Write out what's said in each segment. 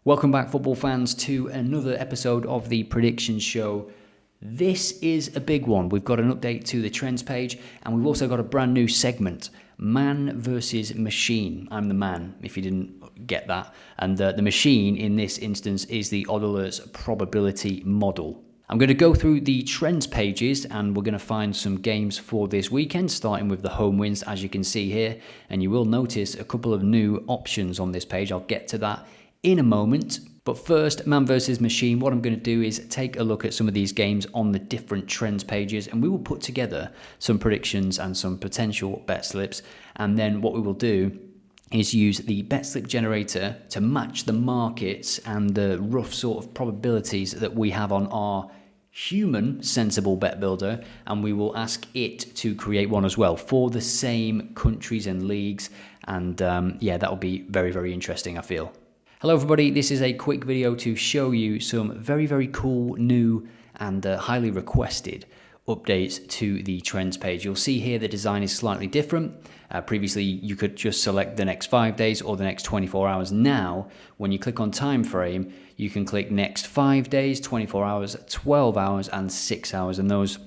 Welcome back, football fans, to another episode of the Predictions Show. This is a big one. We've got an update to the trends page, and we've also got a brand new segment, Man versus Machine. I'm the man, if you didn't get that. And the machine in this instance is the Odd Alerts probability model. I'm going to go through the trends pages, and we're going to find some games for this weekend, starting with the home wins, as you can see here. And you will notice a couple of new options on this page. I'll get to that in a moment. But first, Man versus Machine, what I'm going to do is take a look at some of these games on the different trends pages, and we will put together some predictions and some potential bet slips. And then what we will do is use the bet slip generator to match the markets and the rough sort of probabilities that we have on our human sensible bet builder, and we will ask it to create one as well for the same countries and leagues. And yeah, that will be very, very interesting, I feel. Hello everybody, this is a quick video to show you some very, very cool new and highly requested updates to the trends page. You'll see here the design is slightly different. Previously you could just select the next 5 days or the next 24 hours. Now when you click on time frame, you can click next 5 days, 24 hours, 12 hours and 6 hours, and those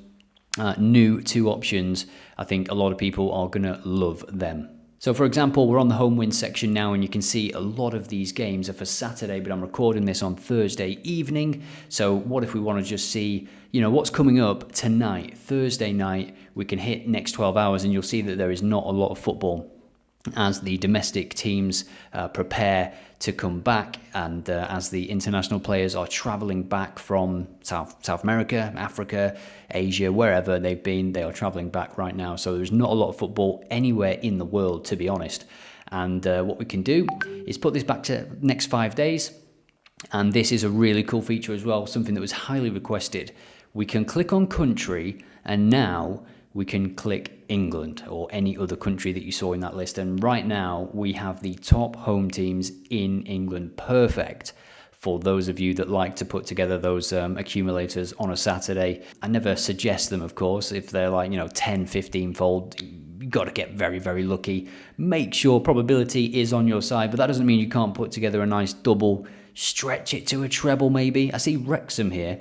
new two options, I think a lot of people are gonna love them. So for example, we're on the home win section now, and you can see a lot of these games are for Saturday, but I'm recording this on Thursday evening. So what if we want to just see, what's coming up tonight, Thursday night? We can hit next 12 hours, and you'll see that there is not a lot of football as the domestic teams prepare to come back, and as the international players are traveling back from South America, Africa, Asia, wherever they've been, they are traveling back right now. So there's not a lot of football anywhere in the world, to be honest. And what we can do is put this back to next 5 days. And this is a really cool feature as well, something that was highly requested. We can click on country, and now we can click England or any other country that you saw in that list. And right now we have the top home teams in England. Perfect for those of you that like to put together those accumulators on a Saturday. I never suggest them, of course. If they're like, 10, 15 fold, you got to get very, very lucky. Make sure probability is on your side, but that doesn't mean you can't put together a nice double, stretch it to a treble maybe. I see Wrexham here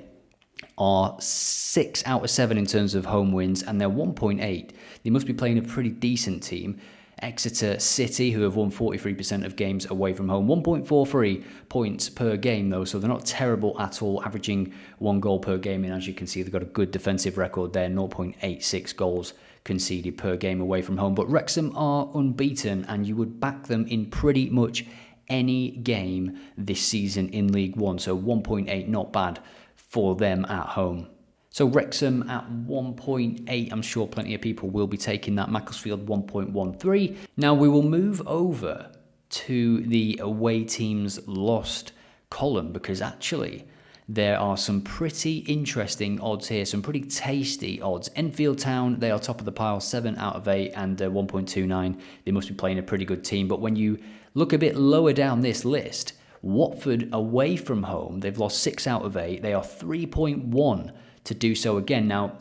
are 6 out of 7 in terms of home wins, and they're 1.8. They must be playing a pretty decent team. Exeter City, who have won 43% of games away from home, 1.43 points per game though, so they're not terrible at all, averaging 1 goal per game. And as you can see, they've got a good defensive record there, 0.86 goals conceded per game away from home. But Wrexham are unbeaten, and you would back them in pretty much any game this season in League One. So 1.8, not bad for them at home. So Wrexham at 1.8, I'm sure plenty of people will be taking that. Macclesfield 1.13. Now we will move over to the away teams lost column, because actually there are some pretty interesting odds here, some pretty tasty odds. Enfield Town, they are top of the pile, 7 out of 8 and 1.29. They must be playing a pretty good team. But when you look a bit lower down this list, Watford away from home, they've lost 6 out of 8. They are 3.1 to do so again. Now,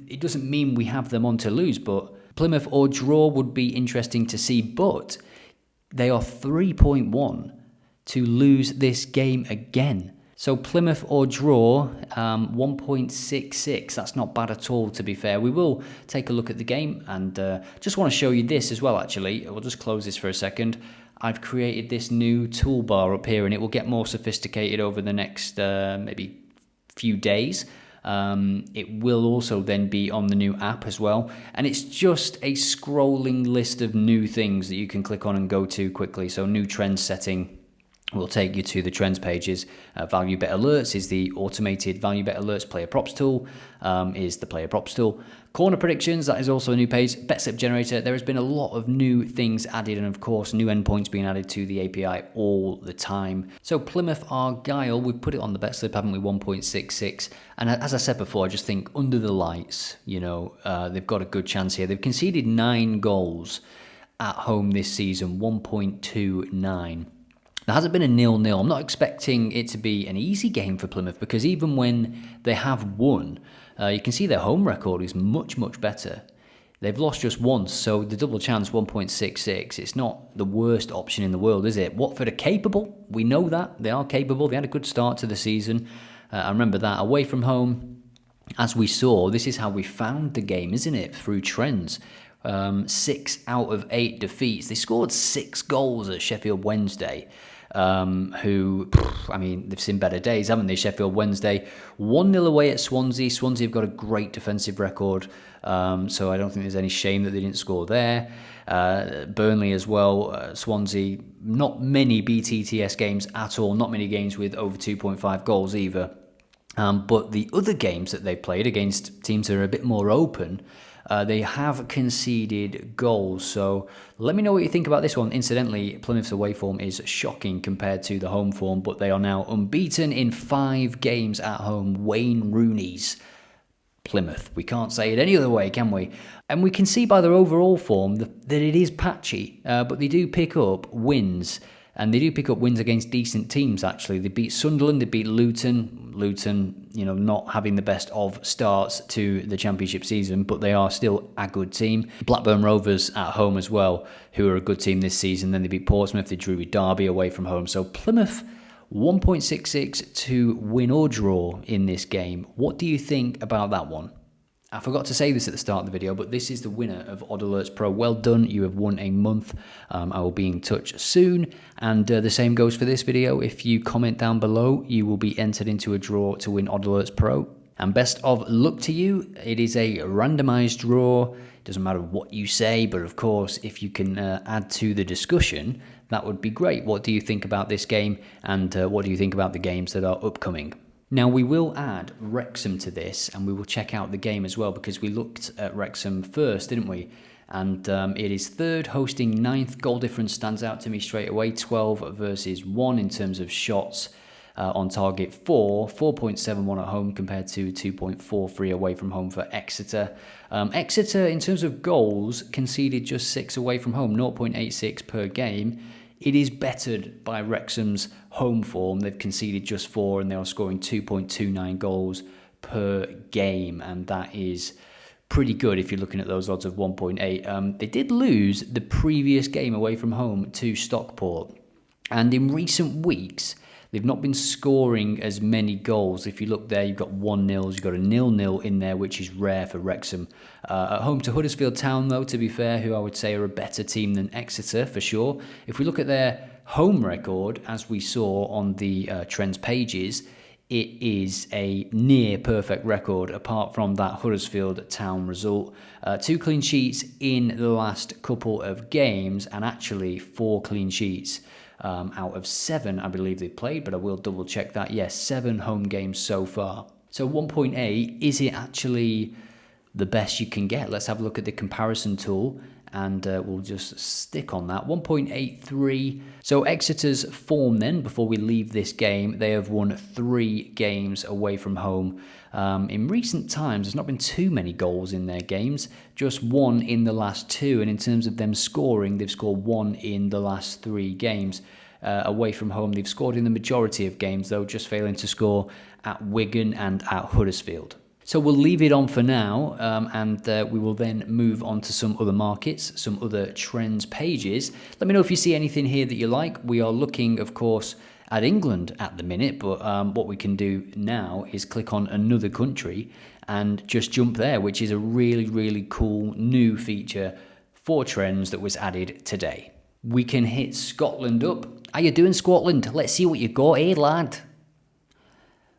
it doesn't mean we have them on to lose, but Plymouth or draw would be interesting to see. But they are 3.1 to lose this game again. So Plymouth or draw, 1.66. That's not bad at all, to be fair. We will take a look at the game, and just want to show you this as well, actually. We'll just close this for a second. I've created this new toolbar up here, and it will get more sophisticated over the next maybe few days. It will also then be on the new app as well, and it's just a scrolling list of new things that you can click on and go to quickly. So new trend setting will take you to the trends pages. Value bet alerts is the automated value bet alerts. Player props tool is the player props tool. Corner predictions, that is also a new page. Bet slip generator, there has been a lot of new things added, and of course new endpoints being added to the API all the time. So Plymouth Argyle, we put it on the bet slip, haven't we? 1.66. And as I said before, I just think under the lights, they've got a good chance here. They've conceded 9 goals at home this season, 1.29. There hasn't been a 0-0. I'm not expecting it to be an easy game for Plymouth, because even when they have won, you can see their home record is much, much better. They've lost just once, so the double chance 1.66. It's not the worst option in the world, is it? Watford are capable. We know that. They are capable. They had a good start to the season. I remember that. Away from home, as we saw, this is how we found the game, isn't it? Through trends. 6 out of 8 defeats. They scored 6 goals at Sheffield Wednesday. They've seen better days, haven't they? Sheffield Wednesday, 1-0 away at Swansea. Swansea have got a great defensive record, so I don't think there's any shame that they didn't score there. Burnley as well, Swansea, not many BTTS games at all, not many games with over 2.5 goals either. But the other games that they've played against teams that are a bit more open, they have conceded goals. So let me know what you think about this one. Incidentally, Plymouth's away form is shocking compared to the home form, but they are now unbeaten in 5 games at home. Wayne Rooney's Plymouth. We can't say it any other way, can we? And we can see by their overall form that it is patchy, but they do pick up wins. And they do pick up wins against decent teams, actually. They beat Sunderland, they beat Luton. Luton, not having the best of starts to the Championship season, but they are still a good team. Blackburn Rovers at home as well, who are a good team this season. Then they beat Portsmouth, they drew with Derby away from home. So Plymouth, 1.66 to win or draw in this game. What do you think about that one? I forgot to say this at the start of the video, but this is the winner of Odd Alerts Pro. Well done, you have won a month. I will be in touch soon. And the same goes for this video. If you comment down below, you will be entered into a draw to win Odd Alerts Pro. And best of luck to you. It is a randomized draw. It doesn't matter what you say, but of course, if you can add to the discussion, that would be great. What do you think about this game? And what do you think about the games that are upcoming? Now, we will add Wrexham to this, and we will check out the game as well, because we looked at Wrexham first, didn't we? And it is third, hosting 9th. Goal difference stands out to me straight away, 12 versus 1 in terms of shots on target 4.71 at home compared to 2.43 away from home for Exeter. Exeter, in terms of goals, conceded just 6 away from home, 0.86 per game. It is bettered by Wrexham's home form. They've conceded just 4 and they are scoring 2.29 goals per game. And that is pretty good if you're looking at those odds of 1.8. They did lose the previous game away from home to Stockport. And in recent weeks, they've not been scoring as many goals. If you look there, you've got 1-0, you've got a 0-0 in there, which is rare for Wrexham. At home to Huddersfield Town, though, to be fair, who I would say are a better team than Exeter, for sure. If we look at their home record, as we saw on the trends pages, it is a near perfect record, apart from that Huddersfield Town result. 2 clean sheets in the last couple of games, and actually 4 clean sheets out of 7, I believe they played, but I will double check that. Yes, 7 home games so far. So 1.8, is it actually the best you can get? Let's have a look at the comparison tool, and we'll just stick on that. 1.83. So Exeter's form then, before we leave this game, they have won 3 games away from home. In recent times, there's not been too many goals in their games, just 1 in the last 2. And in terms of them scoring, they've scored 1 in the last 3 games. Away from home, they've scored in the majority of games, though, just failing to score at Wigan and at Huddersfield. So we'll leave it on for now, and we will then move on to some other markets, some other trends pages. Let me know if you see anything here that you like. We are looking, of course, at England at the minute, but what we can do now is click on another country and just jump there, which is a really, really cool new feature for trends that was added today. We can hit Scotland up. How you doing, Scotland? Let's see what you got here, lad.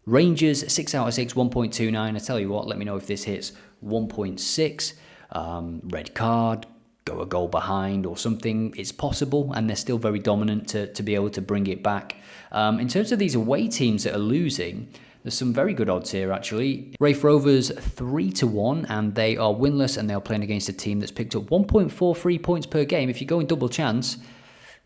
Rangers, 6 out of 6, 1.29. I tell you what, let me know if this hits 1.6. Red card, go a goal behind or something. It's possible, and they're still very dominant to be able to bring it back. In terms of these away teams that are losing, there's some very good odds here, actually. Raith Rovers, 3-1, and they are winless, and they are playing against a team that's picked up 1.43 points per game. If you go in double chance,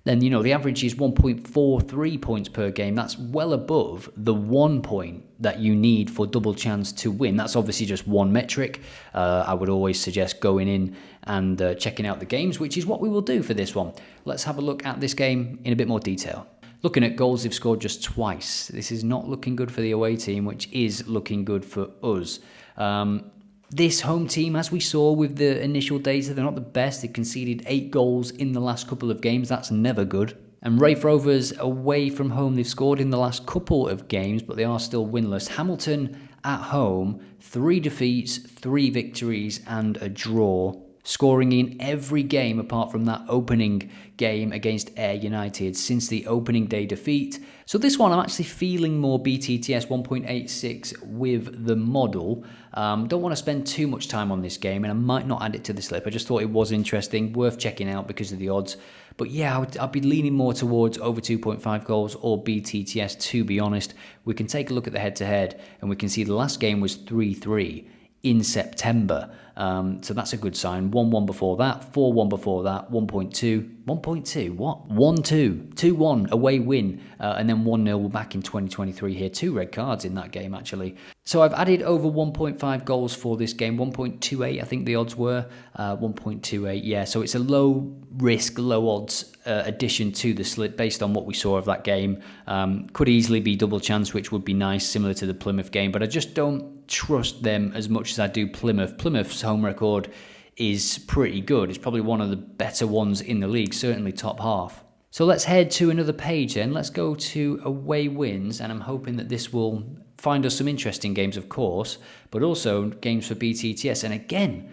then, the average is 1.43 points per game. That's well above the 1 point that you need for double chance to win. That's obviously just one metric. I would always suggest going in and checking out the games, which is what we will do for this one. Let's have a look at this game in a bit more detail. Looking at goals, they've scored just twice. This is not looking good for the away team, which is looking good for us. This home team, as we saw with the initial data, they're not the best. They've conceded 8 goals in the last couple of games. That's never good. And Raith Rovers, away from home, they've scored in the last couple of games, but they are still winless. Hamilton at home, 3 defeats, 3 victories, and a draw, scoring in every game apart from that opening game against Ayr United since the opening day defeat. So this one, I'm actually feeling more BTTS 1.86 with the model. Don't want to spend too much time on this game, and I might not add it to the slip. I just thought it was interesting, worth checking out because of the odds. But yeah, I'd be leaning more towards over 2.5 goals or BTTS, to be honest. We can take a look at the head-to-head, and we can see the last game was 3-3 in September. So that's a good sign. 1-1 before that, 4-1 before that, 1.2, what? 1-2, 2-1 away win, and then 1-0 back in 2023 here. 2 red cards in that game, actually. So I've added over 1.5 goals for this game, 1.28 I think the odds were, 1.28, yeah. So it's a low risk, low odds addition to the slip based on what we saw of that game. Could easily be double chance, which would be nice, similar to the Plymouth game, but I just don't trust them as much as I do Plymouth. Plymouth's home record is pretty good. It's probably one of the better ones in the league, certainly top half. So let's head to another page then. Let's go to away wins, and I'm hoping that this will find us some interesting games, of course, but also games for BTTS. And again,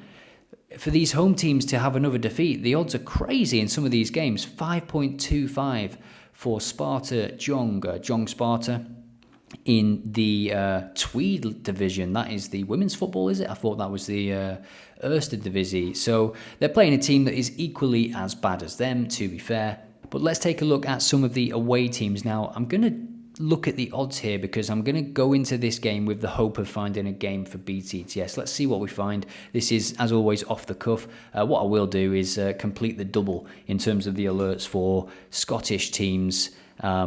for these home teams to have another defeat, the odds are crazy in some of these games. 5.25 for Sparta Jong Sparta in the Tweed division. That is the women's football, is it? I thought that was the Erste Divisie. So they're playing a team that is equally as bad as them, to be fair. But let's take a look at some of the away teams. Now, I'm going to look at the odds here because I'm going to go into this game with the hope of finding a game for BTTS. Let's see what we find. This is, as always, off the cuff. What I will do is complete the double in terms of the alerts for Scottish teams,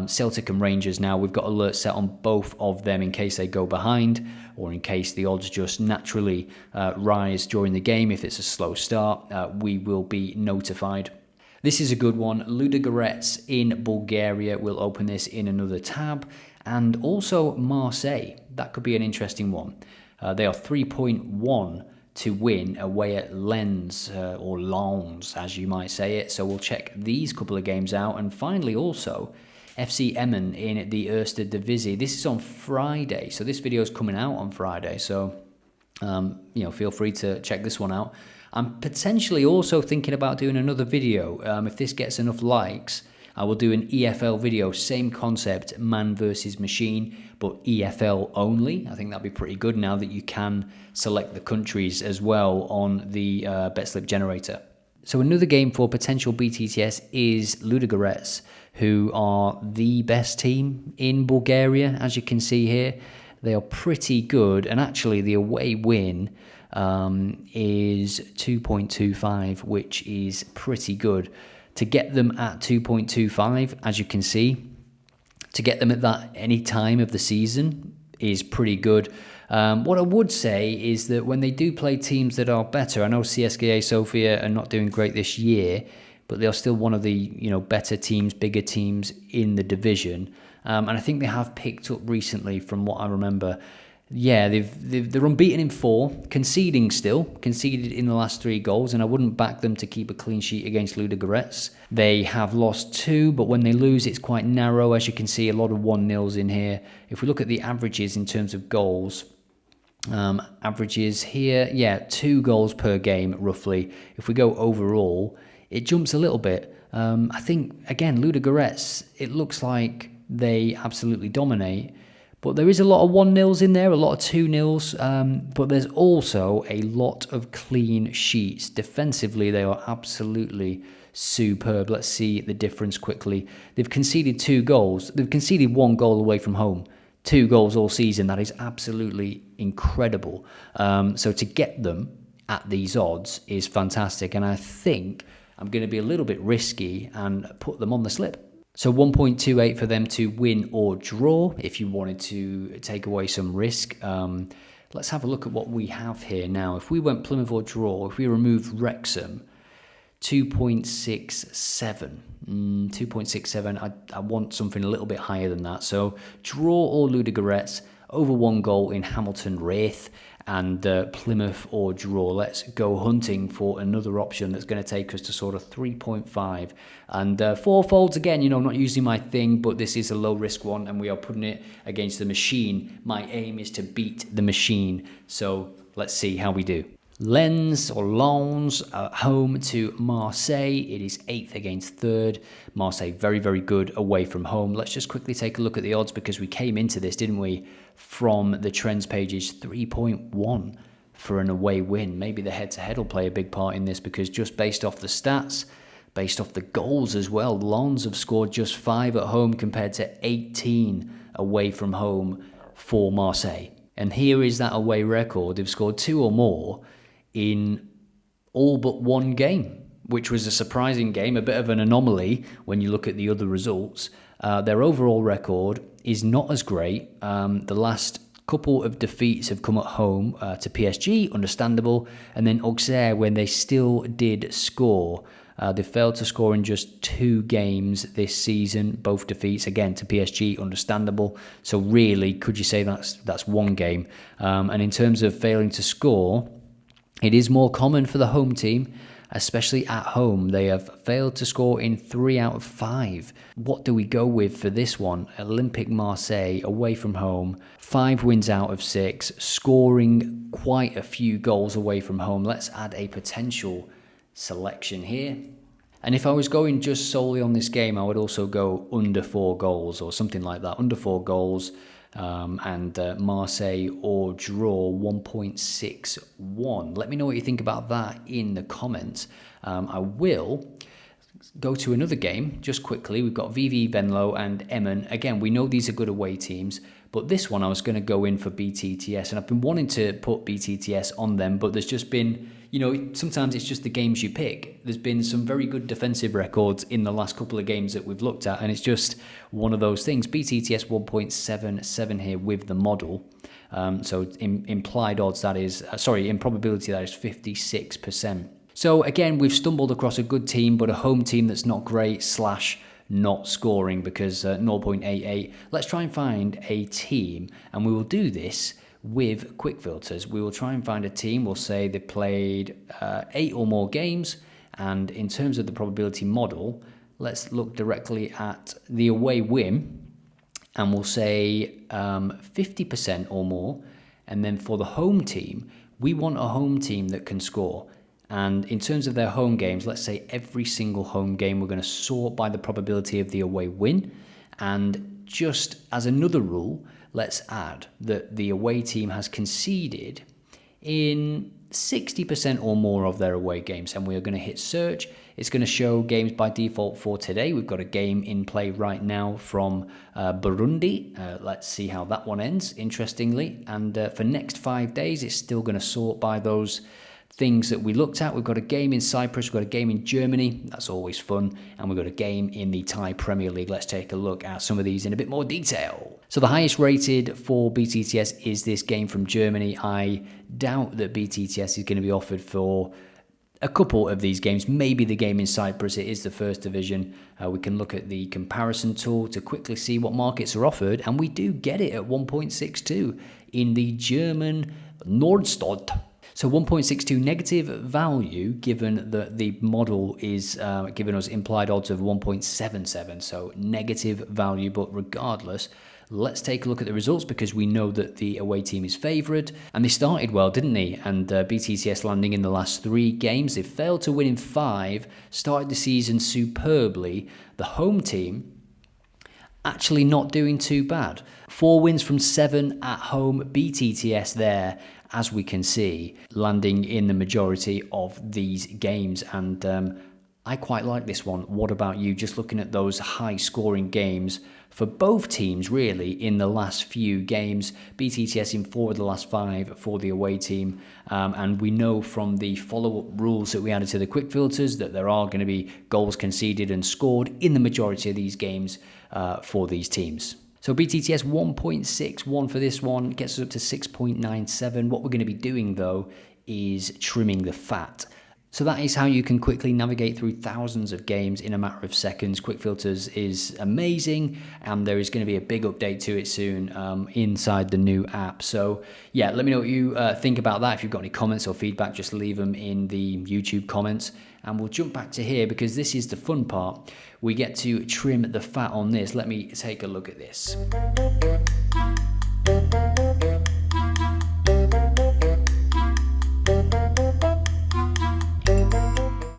Celtic and Rangers. Now we've got alerts set on both of them in case they go behind or in case the odds just naturally rise during the game. If it's a slow start, we will be notified. This is a good one. Ludogorets in Bulgaria. We'll open this in another tab. And also Marseille. That could be an interesting one. They are 3.1 to win away at Lens, or Lens, as you might say it. So we'll check these couple of games out. And finally also FC Emmen in the Erste Divisie. This is on Friday. So this video is coming out on Friday. So, feel free to check this one out. I'm potentially also thinking about doing another video. If this gets enough likes, I will do an EFL video, same concept, man versus machine, but EFL only. I think that'd be pretty good now that you can select the countries as well on the bet slip generator. So another game for potential BTTS is Ludogorets, who are the best team in Bulgaria, as you can see here. They are pretty good, and actually the away win is 2.25, which is pretty good. To get them at 2.25, as you can see, to get them at that any time of the season is pretty good. What I would say is that when they do play teams that are better, I know CSKA, Sofia are not doing great this year, but they're still one of the better teams, bigger teams in the division. And I think they have picked up recently, from what I remember. Yeah, they're unbeaten in 4, conceded in the last 3 goals, and I wouldn't back them to keep a clean sheet against Ludogorets. They have lost 2, but when they lose, it's quite narrow. As you can see, a lot of 1-0s in here. If we look at the averages in terms of goals, averages here, 2 goals per game, roughly. If we go overall, it jumps a little bit. I think, again, Ludogorets, it looks like they absolutely dominate. But there is a lot of 1-0s in there, a lot of 2-0s, but there's also a lot of clean sheets. Defensively, they are absolutely superb. Let's see the difference quickly. They've conceded 2 goals. They've conceded 1 goal away from home. 2 goals all season. That is absolutely incredible. So to get them at these odds is fantastic. And I think I'm going to be a little bit risky and put them on the slip. So 1.28 for them to win or draw, if you wanted to take away some risk. Let's have a look at what we have here now. If we went Plymouth or draw, if we removed Wrexham, 2.67. 2.67, I want something a little bit higher than that. So draw or Ludogorets, over 1 goal in Hamilton Raith, and Plymouth or draw. Let's go hunting for another option that's going to take us to sort of 3.5. And four folds, again, not usually my thing, but this is a low risk one and we are putting it against the machine. My aim is to beat the machine. So let's see how we do. Lens or Lens home to Marseille. It is 8th against 3rd. Marseille very, very good away from home. Let's just quickly take a look at the odds because we came into this, didn't we, from the trends pages, 3.1 for an away win. Maybe the head-to-head will play a big part in this because just based off the stats, based off the goals as well, Lens have scored just 5 at home compared to 18 away from home for Marseille. And here is that away record. They've scored 2 or more in all but one game, which was a surprising game, a bit of an anomaly when you look at the other results. Their overall record is not as great. The last couple of defeats have come at home to PSG, understandable, and then Auxerre when they still did score. They failed to score in just 2 games this season, both defeats, again, to PSG, understandable. So really, could you say that's one game? And in terms of failing to score, it is more common for the home team, especially at home. They have failed to score in 3 out of 5. What do we go with for this one? Olympique Marseille away from home, 5 wins out of 6, scoring quite a few goals away from home. Let's add a potential selection here. And if I was going just solely on this game, I would also go under 4 goals or something like that, under 4 goals. And Marseille or draw 1.61. Let me know what you think about that in the comments. I will go to another game just quickly. We've got VV Venlo and Emmen. Again, we know these are good away teams, but this one I was going to go in for BTTS, and I've been wanting to put BTTS on them, but there's just been, sometimes it's just the games you pick. There's been some very good defensive records in the last couple of games that we've looked at, and it's just one of those things. BTTS 1.77 here with the model. So in implied odds, in probability, that is 56%. So again, we've stumbled across a good team, but a home team that's not great / not scoring because 0.88. Let's try and find a team, and we will do this with quick filters. We will try and find a team. We'll say they played 8 or more games, and in terms of the probability model, let's look directly at the away win, and we'll say 50% or more. And then for the home team, we want a home team that can score. And in terms of their home games, let's say every single home game, we're going to sort by the probability of the away win. And just as another rule, let's add that the away team has conceded in 60% or more of their away games. And we are going to hit search. It's going to show games by default for today. We've got a game in play right now from Burundi. Let's see how that one ends, interestingly. And for next 5 days, it's still going to sort by those things that we looked at. We've got a game in Cyprus, we've got a game in Germany, that's always fun, and we've got a game in the Thai Premier League. Let's take a look at some of these in a bit more detail. So the highest rated for BTTS is this game from Germany. I doubt that BTTS is going to be offered for a couple of these games, maybe the game in Cyprus. It is the first division. We can look at the comparison tool to quickly see what markets are offered, and we do get it at 1.62 in the German Nordstadt. So 1.62 negative value, given that the model is giving us implied odds of 1.77. So negative value, but regardless, let's take a look at the results because we know that the away team is favoured. And they started well, didn't they? And BTTS landing in the last 3 games. They failed to win in 5, started the season superbly. The home team actually not doing too bad. 4 wins from 7 at home. BTTS there, as we can see, landing in the majority of these games. And I quite like this one. What about you? Just looking at those high-scoring games for both teams, really, in the last few games. BTTS in 4 of the last 5 for the away team. And we know from the follow-up rules that we added to the quick filters that there are going to be goals conceded and scored in the majority of these games for these teams. So BTTS 1.61 for this one, gets us up to 6.97. What we're going to be doing, though, is trimming the fat. So that is how you can quickly navigate through thousands of games in a matter of seconds. Quick Filters is amazing, and there is going to be a big update to it soon inside the new app. So yeah, let me know what you think about that. If you've got any comments or feedback, just leave them in the YouTube comments. And we'll jump back to here because this is the fun part. We get to trim the fat on this. Let me take a look at this.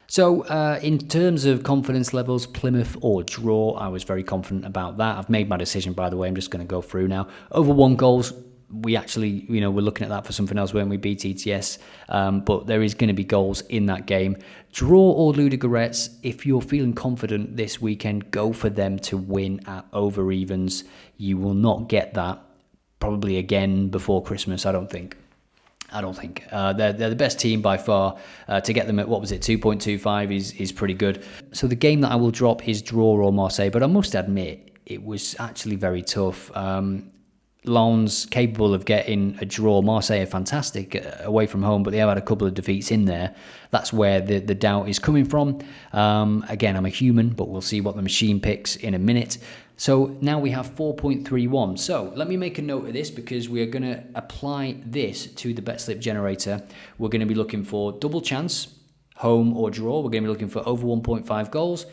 So in terms of confidence levels, Plymouth or draw, I was very confident about that. I've made my decision, by the way. I'm just going to go through now. Over 1 goals, we actually, we're looking at that for something else, weren't we? BTTS. But there is going to be goals in that game. Draw or Ludogorets, if you're feeling confident this weekend, go for them to win at over evens. You will not get that probably again before Christmas, I don't think. They're the best team by far. To get them at, 2.25 is pretty good. So the game that I will drop is draw or Marseille, but I must admit, it was actually very tough. Lens capable of getting a draw. Marseille are fantastic away from home, but they have had a couple of defeats in there. That's where the doubt is coming from. Again, I'm a human, but we'll see what the machine picks in a minute. So now we have 4.31. So let me make a note of this because we are going to apply this to the bet slip generator. We're going to be looking for double chance, home or draw. We're going to be looking for over 1.5 goals.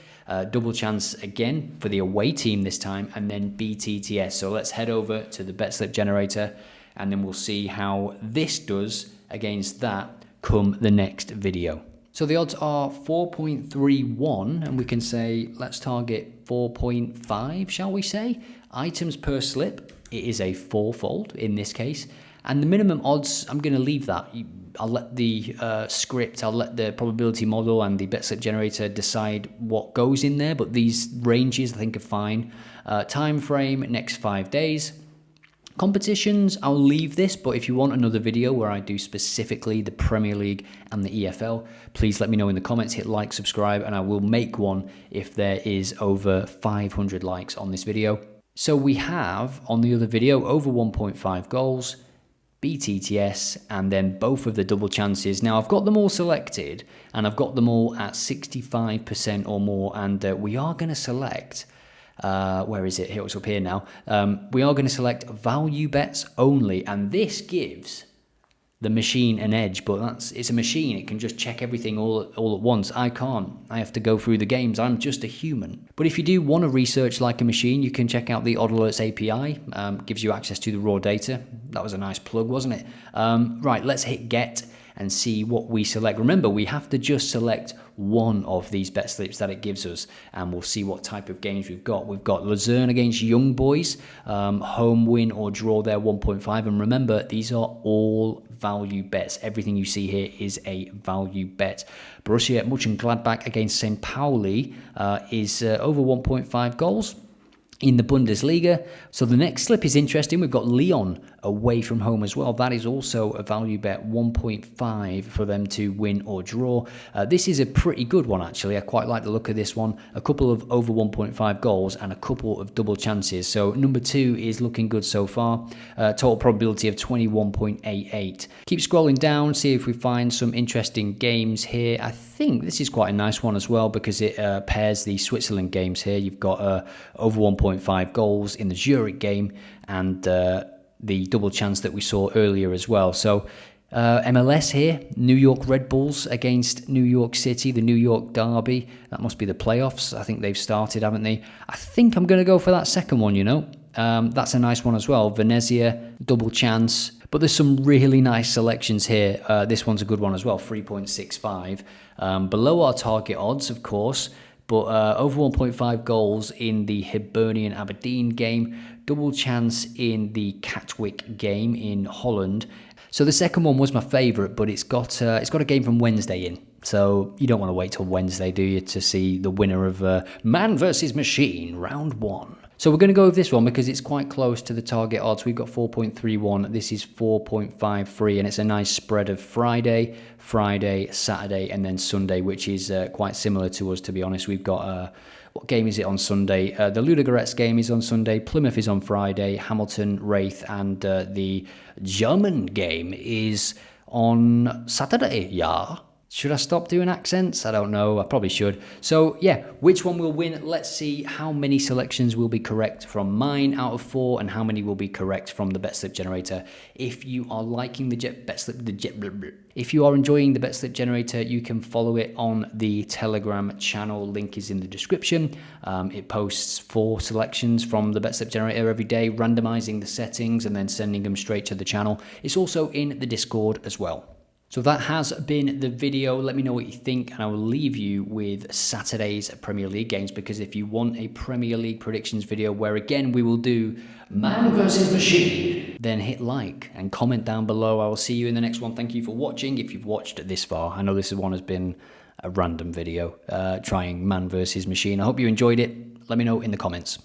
Double chance again for the away team this time, and then BTTS. So let's head over to the bet slip generator, and then we'll see how this does against that come the next video. So the odds are 4.31, and we can say let's target 4.5, shall we say? Items per slip, it is a 4-fold in this case. And the minimum odds, I'm going to leave that. I'll let the script, I'll let the probability model and the bet slip generator decide what goes in there, but these ranges I think are fine. Time frame, next 5 days. Competitions, I'll leave this, but if you want another video where I do specifically the Premier League and the EFL, please let me know in the comments, hit like, subscribe, and I will make one if there is over 500 likes on this video. So we have, on the other video, over 1.5 goals, BTTS, and then both of the double chances. Now, I've got them all selected, and I've got them all at 65% or more, and we are going to select... where is it? Here, it's up here now. We are going to select value bets only, and this gives the machine an edge, but it's a machine. It can just check everything all at once. I can't. I have to go through the games. I'm just a human. But if you do want to research like a machine, you can check out the Odd Alerts API. Gives you access to the raw data. That was a nice plug, wasn't it? Right, let's hit get and see what we select. Remember, we have to just select one of these bet slips that it gives us, and we'll see what type of games we've got. We've got Luzerne against Young Boys, home win or draw there, 1.5. And remember, these are all value bets. Everything you see here is a value bet. Borussia Mönchengladbach against St. Pauli is over 1.5 goals in the Bundesliga. So the next slip is interesting. We've got Lyon away from home as well. That is also a value bet, 1.5 for them to win or draw. This is a pretty good one, actually. I quite like the look of this one. A couple of over 1.5 goals and a couple of double chances. So number 2 is looking good so far. Total probability of 21.88. Keep scrolling down, see if we find some interesting games here. I think this is quite a nice one as well because it pairs the Switzerland games here. You've got over 1.5 goals in the Zurich game and the double chance that we saw earlier as well. So MLS here, New York Red Bulls against New York City, the New York Derby. That must be the playoffs. I think they've started, haven't they? I think I'm going to go for that second one, That's a nice one as well. Venezia, double chance. But there's some really nice selections here. This one's a good one as well, 3.65. Below our target odds, of course, but over 1.5 goals in the Hibernian Aberdeen game, double chance in the Katwijk game in Holland. So the second one was my favourite, but it's got a game from Wednesday in. So you don't want to wait till Wednesday, do you, to see the winner of Man vs Machine, round 1. So we're going to go with this one because it's quite close to the target odds. We've got 4.31. This is 4.53, and it's a nice spread of Friday, Saturday, and then Sunday, which is quite similar to us, to be honest. We've got, what game is it on Sunday? The Ludogorets game is on Sunday. Plymouth is on Friday. Hamilton, Raith, and the German game is on Saturday, yeah. Should I stop doing accents? I don't know. I probably should. So yeah, which one will win? Let's see how many selections will be correct from mine out of 4 and how many will be correct from the bet slip generator. If you are liking the if you are enjoying the bet slip generator, you can follow it on the Telegram channel. Link is in the description. It posts 4 selections from the bet slip generator every day, randomizing the settings and then sending them straight to the channel. It's also in the Discord as well. So that has been the video. Let me know what you think, and I will leave you with Saturday's Premier League games, because if you want a Premier League predictions video where again we will do man versus machine, then hit like and comment down below. I will see you in the next one. Thank you for watching. If you've watched this far, I know this one has been a random video trying man versus machine. I hope you enjoyed it. Let me know in the comments.